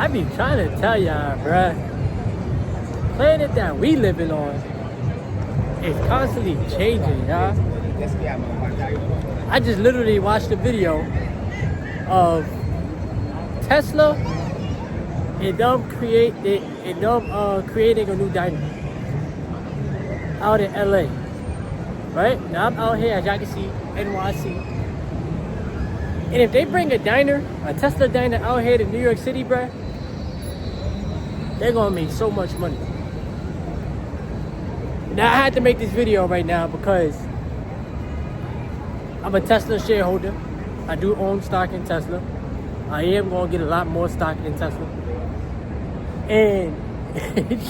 I be trying to tell y'all, bruh. Planet that we living on is constantly changing, y'all. I just literally watched a video of Tesla and them creating a new diner out in LA. Right? Now I'm out here, as y'all can see, NYC. And if they bring a Tesla diner out here to New York City, bruh, they're gonna make so much money. Now I had to make this video right now because I'm a Tesla shareholder. I do own stock in Tesla. I am gonna get a lot more stock in Tesla. And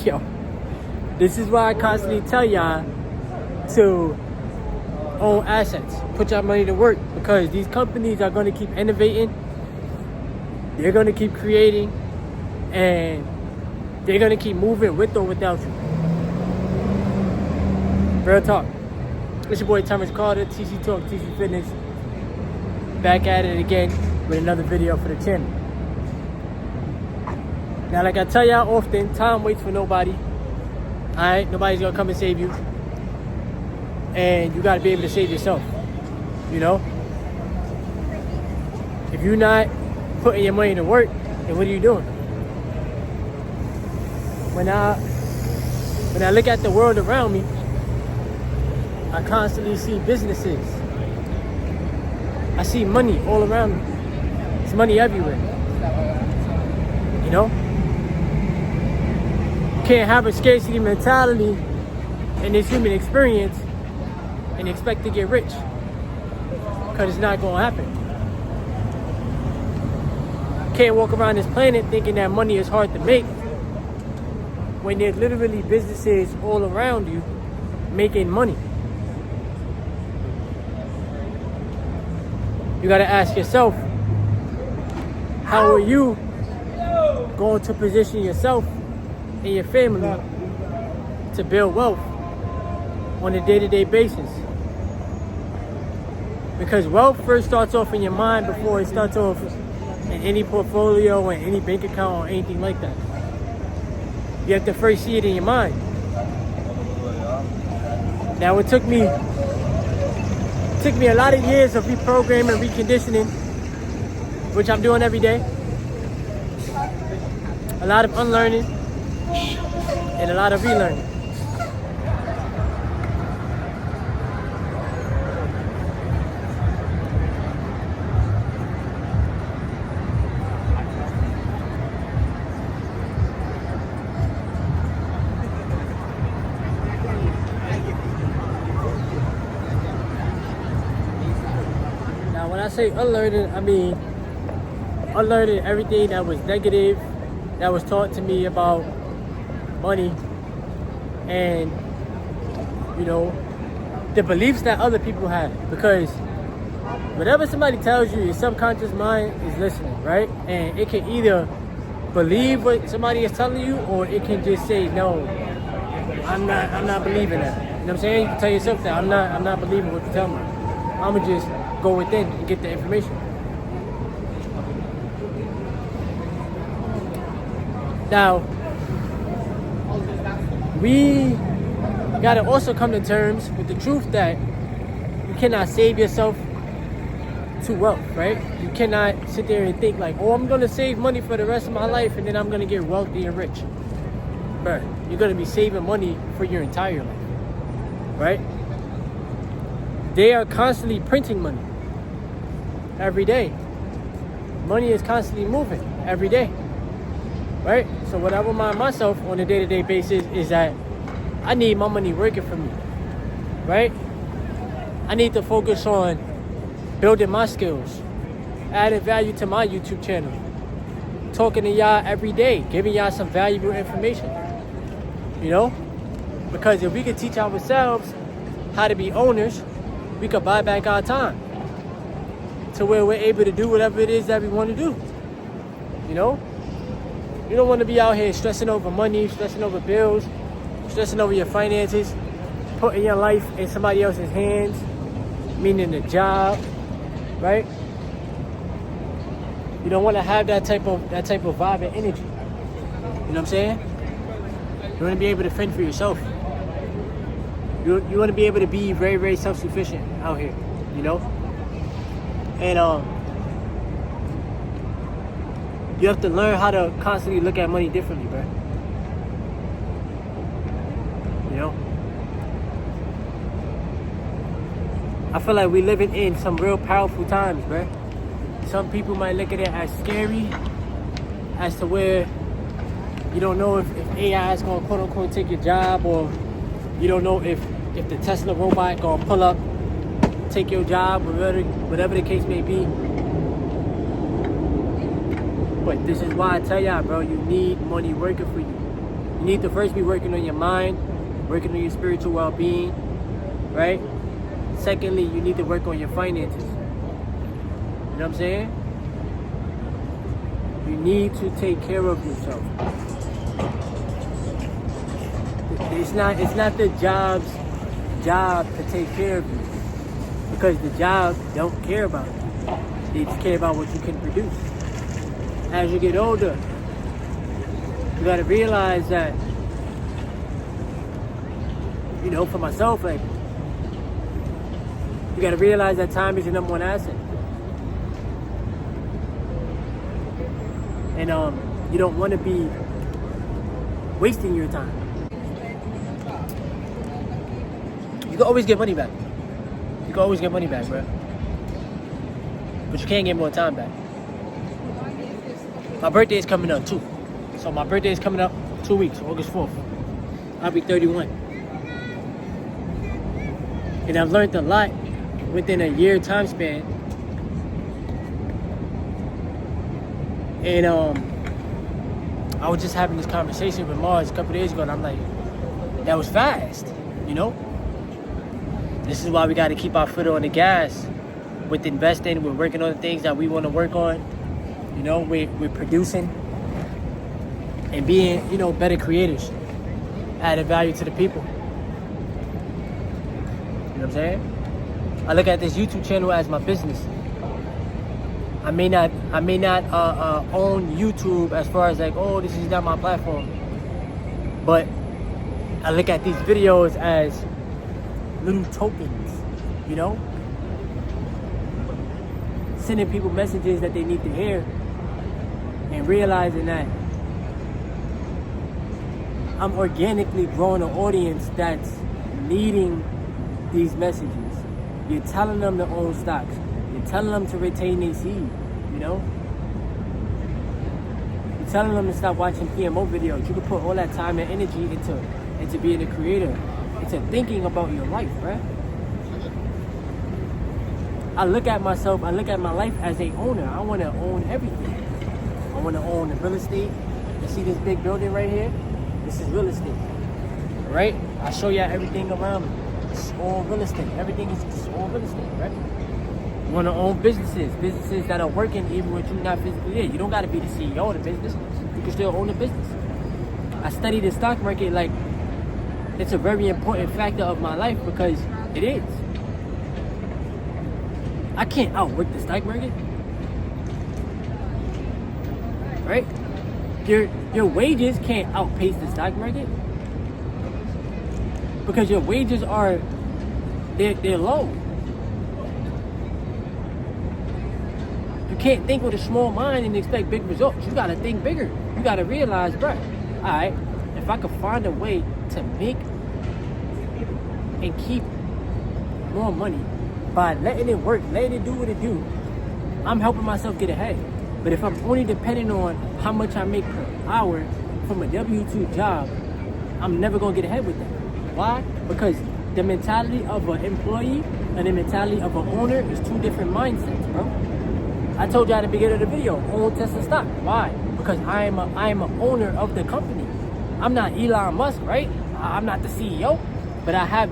yo, this is why I constantly tell y'all to own assets, put your money to work, because these companies are gonna keep innovating. They're gonna keep creating, and they're gonna keep moving with or without you. Real talk. It's your boy Thomas Carter, TC Talk, TC Fitness. Back at it again with another video for the channel. Now, like I tell y'all often, time waits for nobody. Alright, nobody's gonna come and save you. And you gotta be able to save yourself. You know? If you're not putting your money to work, then what are you doing? When I look at the world around me, I constantly see businesses. I see money all around me. It's money everywhere. You know? You can't have a scarcity mentality in this human experience and expect to get rich. Because it's not going to happen. You can't walk around this planet thinking that money is hard to make when there's literally businesses all around you making money. You gotta ask yourself, how are you going to position yourself and your family to build wealth on a day-to-day basis? Because wealth first starts off in your mind before it starts off in any portfolio or any bank account or anything like that. You have to first see it in your mind. Now it took me a lot of years of reprogramming, reconditioning, which I'm doing every day. A lot of unlearning and a lot of relearning. When I say unlearning, I mean unlearning everything that was negative, that was taught to me about money, and you know, the beliefs that other people have. Because whatever somebody tells you, your subconscious mind is listening, right? And it can either believe what somebody is telling you, or it can just say, no, I'm not believing that. You know what I'm saying? You can tell yourself that I'm not believing what you tell me. I'ma just go within and get the information. Now, we gotta also come to terms with the truth that you cannot save yourself to wealth, right? You cannot sit there and think like, oh, I'm gonna save money for the rest of my life and then I'm gonna get wealthy and rich. Bruh, you're gonna be saving money for your entire life, right? They are constantly printing money every day. Money is constantly moving every day, right? So what I remind myself on a day-to-day basis is that I need my money working for me, right? I need to focus on building my skills, adding value to my YouTube channel, talking to y'all every day, giving y'all some valuable information, you know? Because if we could teach ourselves how to be owners, we could buy back our time to where we're able to do whatever it is that we want to do. You know? You don't want to be out here stressing over money, stressing over bills, stressing over your finances, putting your life in somebody else's hands, meaning the job, right? You don't want to have that type of vibe and energy. You know what I'm saying? You want to be able to fend for yourself. You want to be able to be very, very self-sufficient out here, you know? And you have to learn how to constantly look at money differently, bro. You know? I feel like we living in some real powerful times, bro. Some people might look at it as scary, as to where you don't know if AI is gonna quote unquote take your job, or you don't know if the Tesla robot gonna pull up, take your job, whatever the case may be. But this is why I tell y'all, bro, you need money working for you. You need to first be working on your mind, working on your spiritual well-being, right? Secondly, you need to work on your finances. You know what I'm saying? You need to take care of yourself. It's not the job's job to take care of you, because the job don't care about you. They just care about what you can produce. As you get older, you gotta realize that, you know, for myself, like, you gotta realize that time is your number one asset. And you don't want to be wasting your time. You can always get money back. You can always get money back, bro. But you can't get more time back. My birthday is coming up too. So my birthday is coming up 2 weeks, August 4th. I'll be 31. And I've learned a lot within a year time span. And I was just having this conversation with Mars a couple days ago, and I'm like, that was fast, you know? This is why we got to keep our foot on the gas with investing. We're working on the things that we want to work on. You know, we're producing and being, you know, better creators, adding value to the people. You know what I'm saying? I look at this YouTube channel as my business. I may not own YouTube as far as like, oh, this is not my platform. But I look at these videos as little tokens, you know? Sending people messages that they need to hear, and realizing that I'm organically growing an audience that's needing these messages. You're telling them to own stocks. You're telling them to retain their seed, you know? You're telling them to stop watching PMO videos. You can put all that time and energy into being a creator, into thinking about your life, right? I look at myself, I look at my life as a owner. I want to own everything. I want to own the real estate. You see this big building right here? This is real estate, right? I show you everything around me. It's all real estate. Everything is just all real estate, right? You want to own businesses that are working even with you not physically there. You don't got to be the CEO of the business. You can still own the business. I study the stock market like it's a very important factor of my life, because it is. I can't outwork the stock market, right? Your wages can't outpace the stock market, because your wages are they're low. You can't think with a small mind and expect big results. You gotta think bigger. You gotta realize, bro, all right, if I could find a way to make and keep more money by letting it work, letting it do what it do, I'm helping myself get ahead. But if I'm only depending on how much I make per hour from a W-2 job, I'm never gonna get ahead with that. Why? Because the mentality of an employee and the mentality of an owner is two different mindsets, bro. I told you at the beginning of the video, own Tesla stock. Why? Because I am an owner of the company. I'm not Elon Musk, right? I'm not the CEO, but I have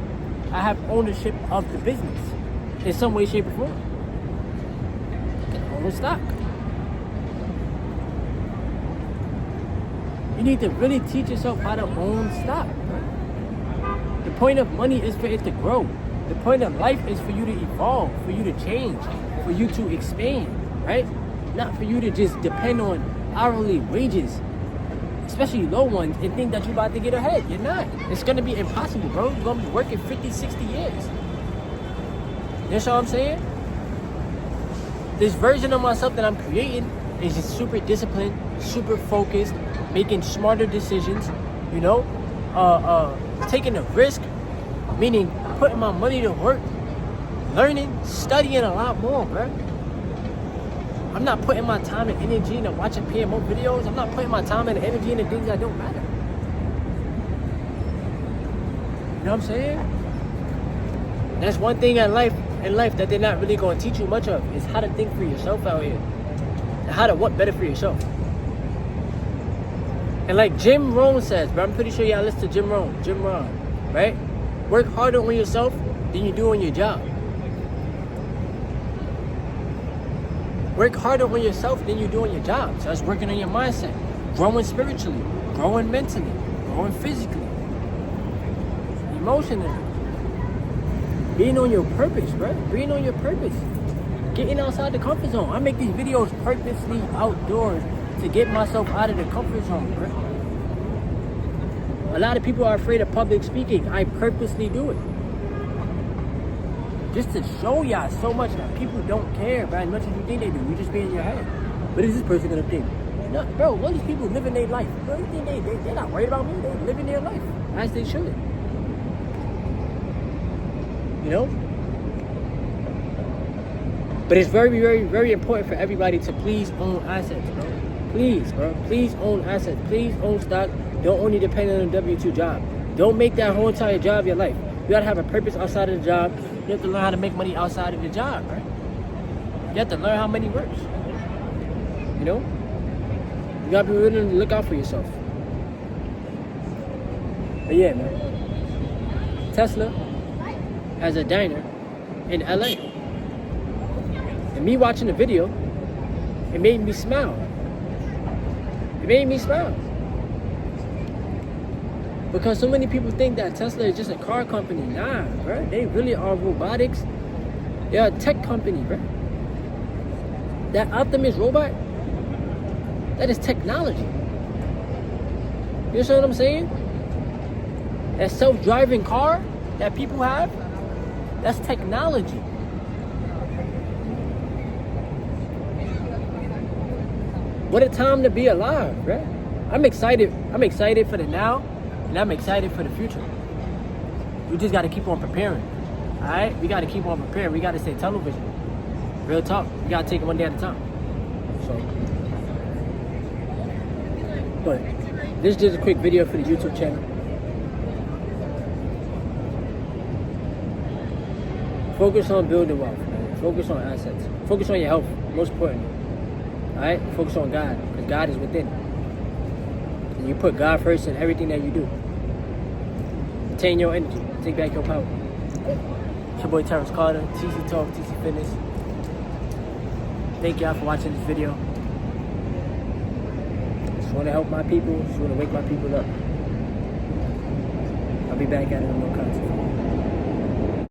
ownership of the business in some way, shape, or form. Own stock. You need to really teach yourself how to own stock. The point of money is for it to grow. The point of life is for you to evolve, for you to change, for you to expand, right? not for you to just depend on hourly wages, especially low ones, and think that you're about to get ahead. You're not. It's going to be impossible, bro. You're going to be working 50, 60 years. You know what I'm saying? This version of myself that I'm creating is just super disciplined, super focused, making smarter decisions, you know, taking a risk, meaning putting my money to work, learning, studying a lot more, bro. I'm not putting my time and energy into watching PMO videos. I'm not putting my time and energy into things that don't matter. You know what I'm saying? That's one thing in life that they're not really going to teach you much of, is how to think for yourself out here. And how to want better for yourself. And like Jim Rohn says, but I'm pretty sure y'all listen to Jim Rohn, right? Work harder on yourself than you do on your job. Work harder on yourself than you do on your job. So that's working on your mindset, growing spiritually, growing mentally, growing physically, emotionally. Being on your purpose, bro. Being on your purpose. Getting outside the comfort zone. I make these videos purposely outdoors to get myself out of the comfort zone, bro. A lot of people are afraid of public speaking. I purposely do it. Just to show y'all so much that people don't care, bro, as much as you think they do. You just be in your head. What is this person gonna think? No, bro, what is people living their life? Bro, you think they're not worried about me? They're living their life as they should. You know? But it's very, very, very important for everybody to please own assets, bro. Please, bro. Please own assets. Please own stock. Don't only depend on a W-2 job. Don't make that whole entire job your life. You gotta have a purpose outside of the job. You have to learn how to make money outside of the job, right? You have to learn how money works. You know? You gotta be willing to look out for yourself. But yeah, man. Tesla has a diner in LA. And me watching the video, it made me smile. It made me smile. Because so many people think that Tesla is just a car company. Nah, bro. They really are robotics. They're a tech company, bro. That Optimus robot, that is technology. You understand what I'm saying? That self-driving car that people have, that's technology. What a time to be alive, right? I'm excited for the now, and I'm excited for the future. We just gotta keep on preparing. Alright? We gotta keep on preparing. We gotta stay television. Real talk. We gotta take it one day at a time. So, but this is just a quick video for the YouTube channel. Focus on building wealth, man. Focus on assets. Focus on your health, most importantly. Alright? Focus on God, because God is within. And you put God first in everything that you do. Retain your energy. Take back your power. It's your boy Terrence Carter, TC Talk, TC Fitness. Thank y'all for watching this video. Just want to help my people. Just want to wake my people up. I'll be back at it in more content.